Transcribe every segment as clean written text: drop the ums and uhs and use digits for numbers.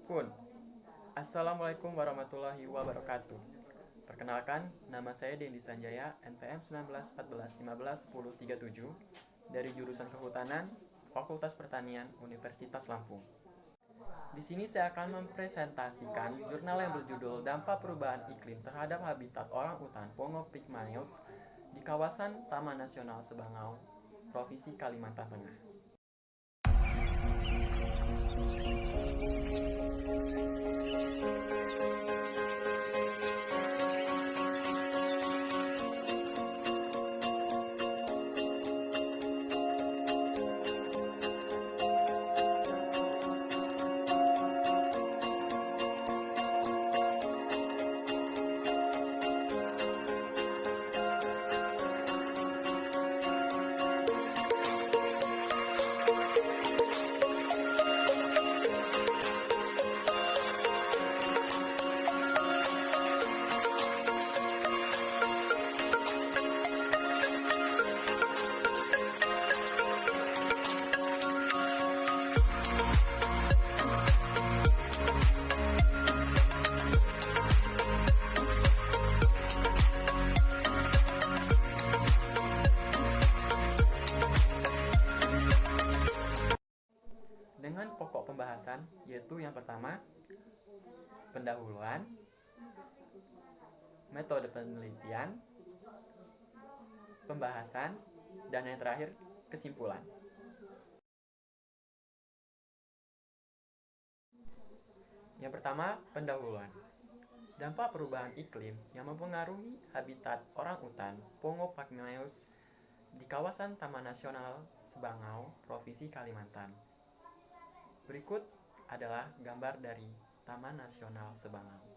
Kun. Assalamualaikum warahmatullahi wabarakatuh. Perkenalkan, nama saya Dendi Sanjaya, NPM 1914151037 dari jurusan Kehutanan, Fakultas Pertanian, Universitas Lampung. Di sini saya akan mempresentasikan jurnal yang berjudul Dampak Perubahan Iklim Terhadap Habitat Orang-Utan Pongo Pygmaeus di kawasan Taman Nasional Sebangau, Provinsi Kalimantan Tengah. Dengan pokok pembahasan, yaitu yang pertama, pendahuluan, metode penelitian, pembahasan, dan yang terakhir, kesimpulan. Yang pertama, pendahuluan. Dampak perubahan iklim yang mempengaruhi habitat orangutan Pongo Pygmaeus di kawasan Taman Nasional Sebangau, Provinsi Kalimantan. Berikut adalah gambar dari Taman Nasional Sebangau.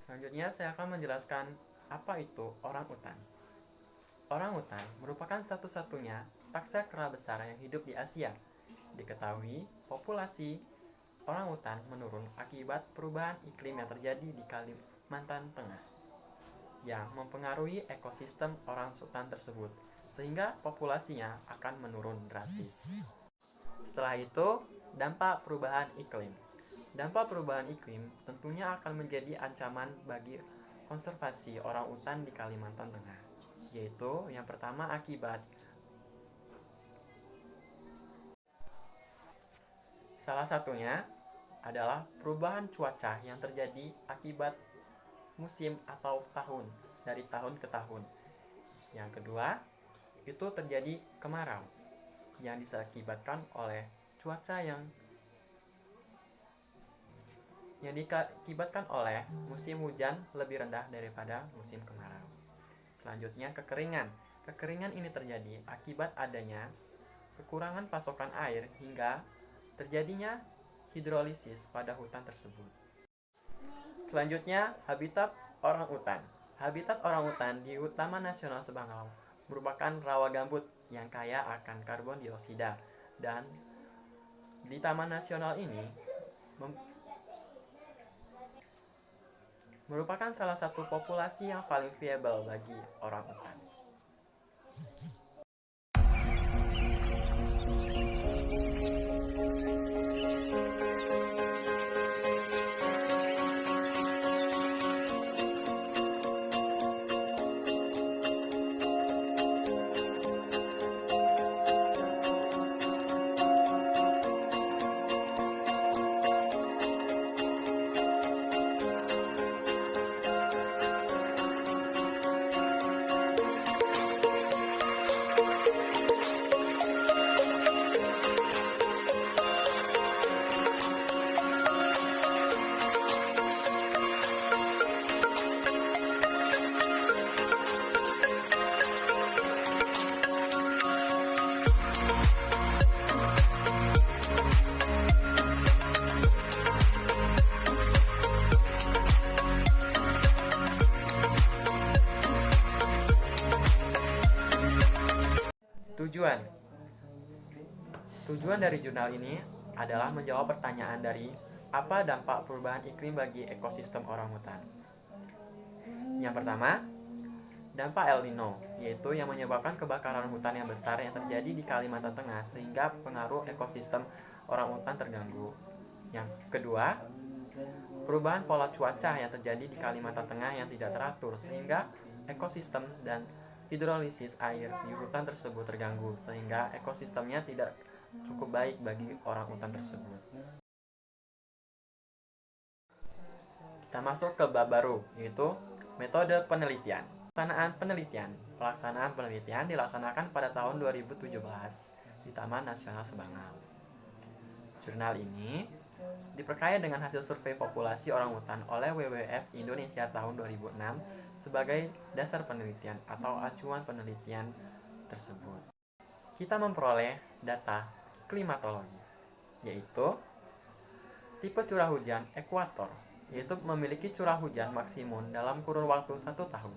Selanjutnya saya akan menjelaskan apa itu orangutan. Orangutan merupakan satu-satunya taxa kera besar yang hidup di Asia. Diketahui populasi orangutan menurun akibat perubahan iklim yang terjadi di Kalimantan Tengah yang mempengaruhi ekosistem orangutan tersebut, sehingga populasinya akan menurun drastis. Setelah itu, dampak perubahan iklim. Dampak perubahan iklim tentunya akan menjadi ancaman bagi konservasi orangutan di Kalimantan Tengah, yaitu yang pertama akibat salah satunya adalah perubahan cuaca yang terjadi akibat musim atau tahun dari tahun ke tahun. Yang kedua, itu terjadi kemarau yang diakibatkan oleh cuaca yang diakibatkan oleh musim hujan lebih rendah daripada musim kemarau. Selanjutnya, kekeringan. Kekeringan ini terjadi akibat adanya kekurangan pasokan air hingga terjadinya hidrolisis pada hutan tersebut. Selanjutnya, habitat orangutan. Habitat orangutan di Taman Nasional Sebangau merupakan rawa gambut yang kaya akan karbon dioksida, dan di Taman Nasional ini merupakan salah satu populasi yang paling viable bagi orangutan. Tujuan Tujuan dari jurnal ini adalah menjawab pertanyaan dari apa dampak perubahan iklim bagi ekosistem orangutan. Yang pertama, dampak El Nino, yaitu yang menyebabkan kebakaran hutan yang besar yang terjadi di Kalimantan Tengah sehingga pengaruh ekosistem orangutan terganggu. Yang kedua, perubahan pola cuaca yang terjadi di Kalimantan Tengah yang tidak teratur sehingga ekosistem dan hidrolisis air di hutan tersebut terganggu sehingga ekosistemnya tidak cukup baik bagi orangutan tersebut. Kita masuk ke bab baru, yaitu metode penelitian. Pelaksanaan penelitian dilaksanakan pada tahun 2017 di Taman Nasional Sebangau. Jurnal ini diperkaya dengan hasil survei populasi orangutan oleh WWF Indonesia tahun 2006 sebagai dasar penelitian atau acuan penelitian tersebut. Kita memperoleh data klimatologi, yaitu tipe curah hujan ekuator, yaitu memiliki curah hujan maksimum dalam kurun waktu 1 tahun.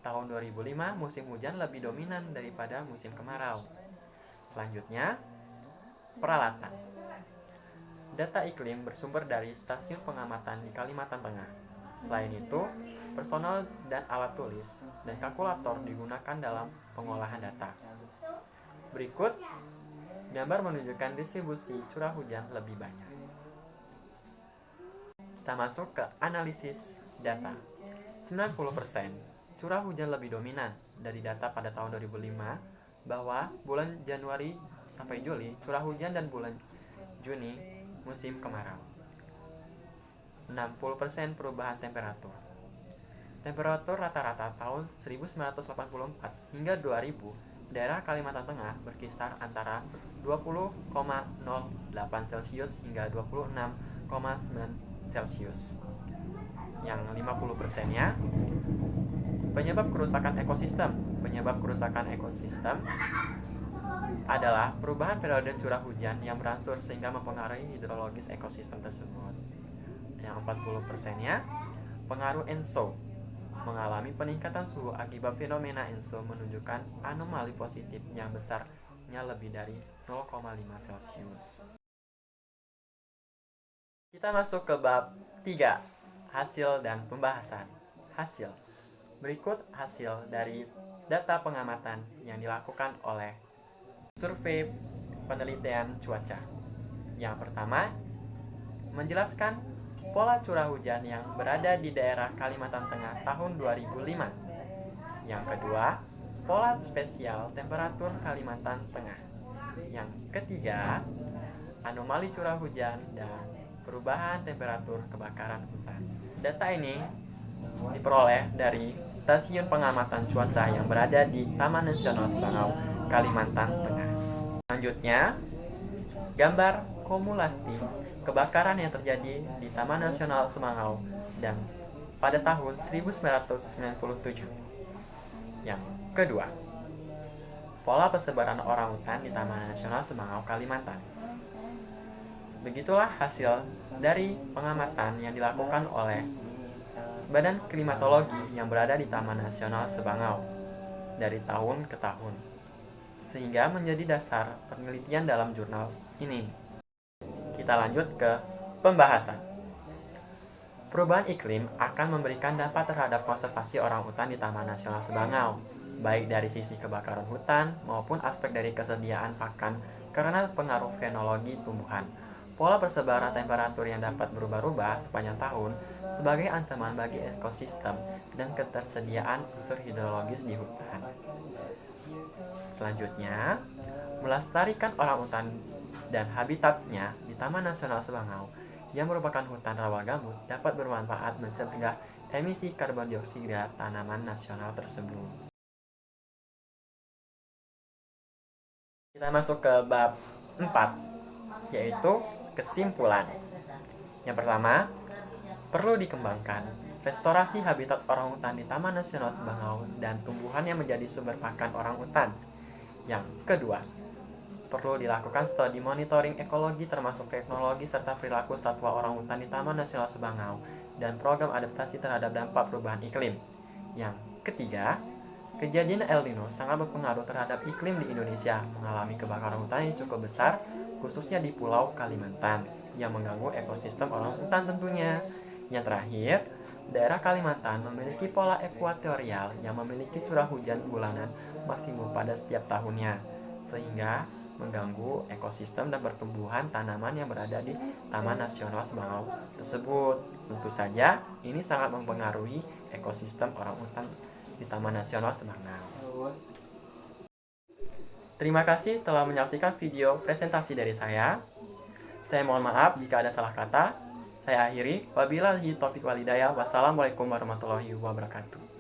Tahun 2005 musim hujan lebih dominan daripada musim kemarau. Selanjutnya, peralatan. Data iklim bersumber dari stasiun pengamatan di Kalimantan Tengah. Selain itu, personal dan alat tulis dan kalkulator digunakan dalam pengolahan data. Berikut gambar menunjukkan distribusi curah hujan lebih banyak. Kita masuk ke analisis data. 90% curah hujan lebih dominan dari data pada tahun 2005 bahwa bulan Januari sampai Juli curah hujan dan bulan Juni musim kemarau. 60% perubahan temperatur. Temperatur rata-rata tahun 1984 hingga 2000 daerah Kalimantan Tengah berkisar antara 20,08 Celcius hingga 26,9 Celcius. Yang 50%-nya penyebab kerusakan ekosistem adalah perubahan periode curah hujan yang berangsur sehingga mempengaruhi hidrologis ekosistem tersebut. Yang 40%-nya pengaruh ENSO, mengalami peningkatan suhu akibat fenomena ENSO menunjukkan anomali positif yang besarnya lebih dari 0,5 Celcius. Kita masuk ke bab 3, hasil dan pembahasan. Hasil. Berikut hasil dari data pengamatan yang dilakukan oleh survei penelitian cuaca. Yang pertama, menjelaskan pola curah hujan yang berada di daerah Kalimantan Tengah tahun 2005. Yang kedua, pola spesial temperatur Kalimantan Tengah. Yang ketiga, anomali curah hujan dan perubahan temperatur kebakaran hutan. Data ini diperoleh dari stasiun pengamatan cuaca yang berada di Taman Nasional Sebangau, Kalimantan Tengah. Selanjutnya, gambar kumulasi kebakaran yang terjadi di Taman Nasional Sebangau dan pada tahun 1997. Yang kedua, pola persebaran orangutan di Taman Nasional Sebangau, Kalimantan. Begitulah hasil dari pengamatan yang dilakukan oleh Badan Klimatologi yang berada di Taman Nasional Sebangau dari tahun ke tahun, sehingga menjadi dasar penelitian dalam jurnal ini. Kita lanjut ke pembahasan. Perubahan iklim akan memberikan dampak terhadap konservasi orangutan di Taman Nasional Sebangau, baik dari sisi kebakaran hutan maupun aspek dari kesediaan pakan karena pengaruh fenologi tumbuhan. Pola persebaran temperatur yang dapat berubah-ubah sepanjang tahun sebagai ancaman bagi ekosistem dan ketersediaan unsur hidrologis di hutan. Selanjutnya, melestarikan orangutan dan habitatnya di Taman Nasional Sebangau yang merupakan hutan rawa gambut dapat bermanfaat mencegah emisi karbon dioksida tanaman nasional tersebut. Kita masuk ke bab 4, yaitu kesimpulan. Yang pertama, perlu dikembangkan restorasi habitat orangutan di Taman Nasional Sebangau dan tumbuhan yang menjadi sumber pakan orangutan. Yang kedua, perlu dilakukan studi monitoring ekologi termasuk teknologi serta perilaku satwa orangutan di Taman Nasional Sebangau dan program adaptasi terhadap dampak perubahan iklim. Yang ketiga, Kejadian El Nino sangat berpengaruh terhadap iklim di Indonesia, mengalami kebakaran hutan yang cukup besar, khususnya di Pulau Kalimantan, yang mengganggu ekosistem orang hutan tentunya. Yang terakhir, daerah Kalimantan memiliki pola ekuatorial yang memiliki curah hujan bulanan maksimum pada setiap tahunnya, sehingga mengganggu ekosistem dan pertumbuhan tanaman yang berada di Taman Nasional Semangau tersebut. Tentu saja, ini sangat mempengaruhi ekosistem orang hutan di Taman Nasional Semangau. Terima kasih telah menyaksikan video presentasi dari saya. Saya mohon maaf jika ada salah kata. Saya akhiri. Wabillahi taufiq walhidayah. Wassalamualaikum warahmatullahi wabarakatuh.